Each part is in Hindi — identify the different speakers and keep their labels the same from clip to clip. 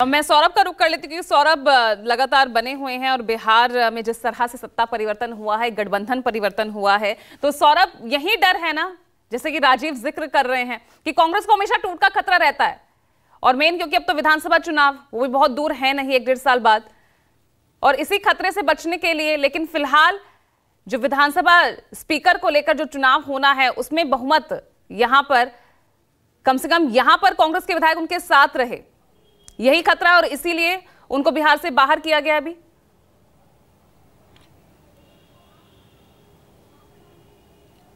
Speaker 1: मैं सौरभ का रुख कर लेती हूँ क्योंकि सौरभ लगातार बने हुए हैं और बिहार में जिस तरह से सत्ता परिवर्तन हुआ है, गठबंधन परिवर्तन हुआ है, तो सौरभ यही डर है ना, जैसे कि राजीव जिक्र कर रहे हैं कि कांग्रेस को हमेशा टूट का खतरा रहता है। और मेन क्योंकि अब तो विधानसभा चुनाव वो भी बहुत दूर है नहीं, 1-1.5 साल बाद, और इसी खतरे से बचने के लिए लेकिन फिलहाल जो विधानसभा स्पीकर को लेकर जो चुनाव होना है उसमें बहुमत यहां पर कम से कम यहां पर कांग्रेस के विधायक उनके साथ रहे, यही खतरा है और इसीलिए उनको बिहार से बाहर किया गया अभी।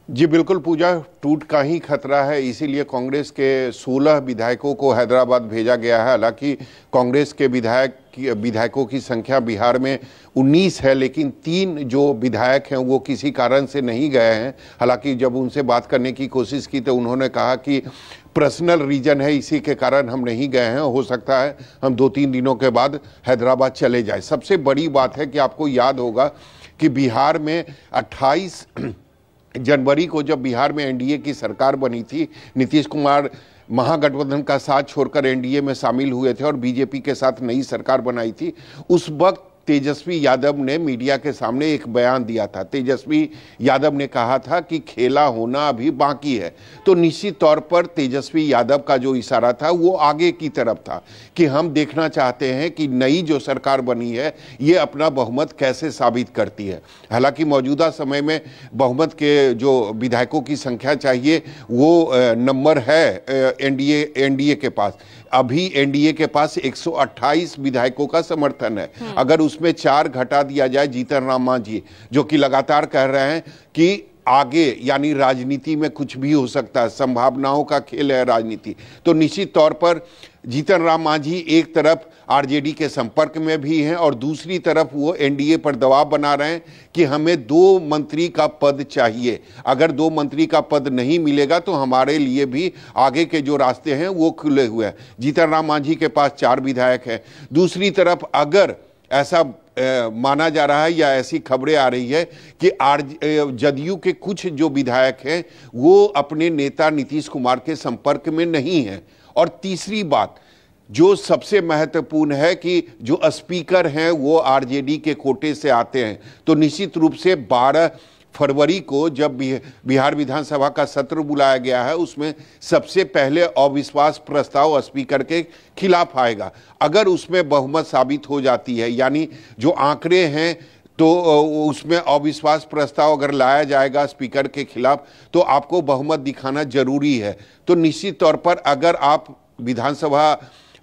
Speaker 2: जी बिल्कुल पूजा, टूट का ही खतरा है, इसीलिए कांग्रेस के 16 विधायकों को हैदराबाद भेजा गया है। हालांकि कांग्रेस के विधायकों की संख्या बिहार में 19 है, लेकिन 3 जो विधायक हैं वो किसी कारण से नहीं गए हैं। हालांकि जब उनसे बात करने की कोशिश की तो उन्होंने कहा कि पर्सनल रीजन है, इसी के कारण हम नहीं गए हैं, हो सकता है हम 2-3 दिनों के बाद हैदराबाद चले जाए। सबसे बड़ी बात है कि आपको याद होगा कि बिहार में 28 जनवरी को जब बिहार में एनडीए की सरकार बनी थी, नीतीश कुमार महागठबंधन का साथ छोड़कर एनडीए में शामिल हुए थे और बीजेपी के साथ नई सरकार बनाई थी। उस वक्त तेजस्वी यादव ने मीडिया के सामने एक बयान दिया था। तेजस्वी यादव ने कहा था कि खेला होना अभी बाकी है। तो निश्चित तौर पर तेजस्वी यादव का जो इशारा था वो आगे की तरफ था कि हम देखना चाहते हैं कि नई जो सरकार बनी है ये अपना बहुमत कैसे साबित करती है। हालांकि मौजूदा समय में बहुमत के जो विधायकों की संख्या चाहिए वो नंबर है एनडीए के पास। अभी एनडीए के पास 128 विधायकों का समर्थन है। अगर उसमें 4 घटा दिया जाए, जीतन राम मांझी जो कि लगातार कह रहे हैं कि आगे यानी राजनीति में कुछ भी हो सकता है, संभावनाओं का खेल है राजनीति, तो निश्चित तौर पर जीतन राम मांझी एक तरफ आरजेडी के संपर्क में भी हैं और दूसरी तरफ वो एनडीए पर दबाव बना रहे हैं कि हमें 2 मंत्री का पद चाहिए। अगर 2 मंत्री का पद नहीं मिलेगा तो हमारे लिए भी आगे के जो रास्ते हैं वो खुले हुए हैं। जीतन राम मांझी के पास 4 विधायक हैं। दूसरी तरफ अगर ऐसा माना जा रहा है या ऐसी खबरें आ रही है कि जदयू के कुछ जो विधायक हैं वो अपने नेता नीतीश कुमार के संपर्क में नहीं हैं। और तीसरी बात जो सबसे महत्वपूर्ण है कि जो स्पीकर हैं वो आरजेडी के कोटे से आते हैं। तो निश्चित रूप से 12 फरवरी को जब बिहार विधानसभा का सत्र बुलाया गया है उसमें सबसे पहले अविश्वास प्रस्ताव स्पीकर के खिलाफ आएगा। अगर उसमें बहुमत साबित हो जाती है, यानी जो आंकड़े हैं तो उसमें अविश्वास प्रस्ताव अगर लाया जाएगा स्पीकर के खिलाफ तो आपको बहुमत दिखाना जरूरी है। तो निश्चित तौर पर अगर आप विधानसभा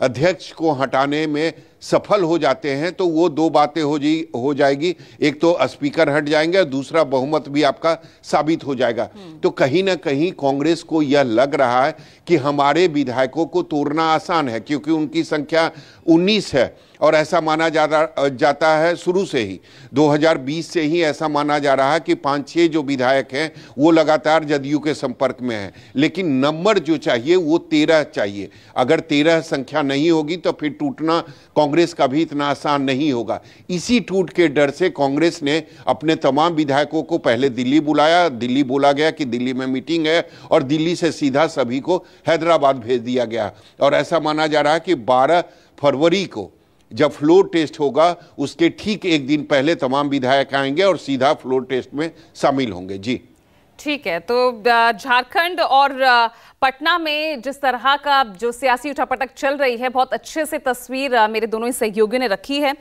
Speaker 2: अध्यक्ष को हटाने में सफल हो जाते हैं तो वो 2 बातें हो जाएगी, एक तो स्पीकर हट जाएंगे और दूसरा बहुमत भी आपका साबित हो जाएगा। तो कहीं ना कहीं कांग्रेस को यह लग रहा है कि हमारे विधायकों को तोड़ना आसान है क्योंकि उनकी संख्या 19 है और ऐसा माना जाता है शुरू से ही, 2020 से ही ऐसा माना जा रहा है कि 5-6 जो विधायक हैं वो लगातार जदयू के संपर्क में हैं। लेकिन नंबर जो चाहिए वो 13 चाहिए। अगर 13 संख्या नहीं होगी तो फिर टूटना कांग्रेस का भी इतना आसान नहीं होगा। इसी टूट के डर से कांग्रेस ने अपने तमाम विधायकों को पहले दिल्ली बुलाया, दिल्ली बोला गया कि दिल्ली में मीटिंग है और दिल्ली से सीधा सभी को हैदराबाद भेज दिया गया। और ऐसा माना जा रहा है कि 12 फरवरी को जब फ्लोर टेस्ट होगा उसके ठीक एक दिन पहले तमाम विधायक आएंगे और सीधा फ्लोर टेस्ट में शामिल होंगे। जी
Speaker 1: ठीक है, तो झारखंड और पटना में जिस तरह का जो सियासी उठापटक चल रही है, बहुत अच्छे से तस्वीर मेरे दोनों ही सहयोगियों ने रखी है।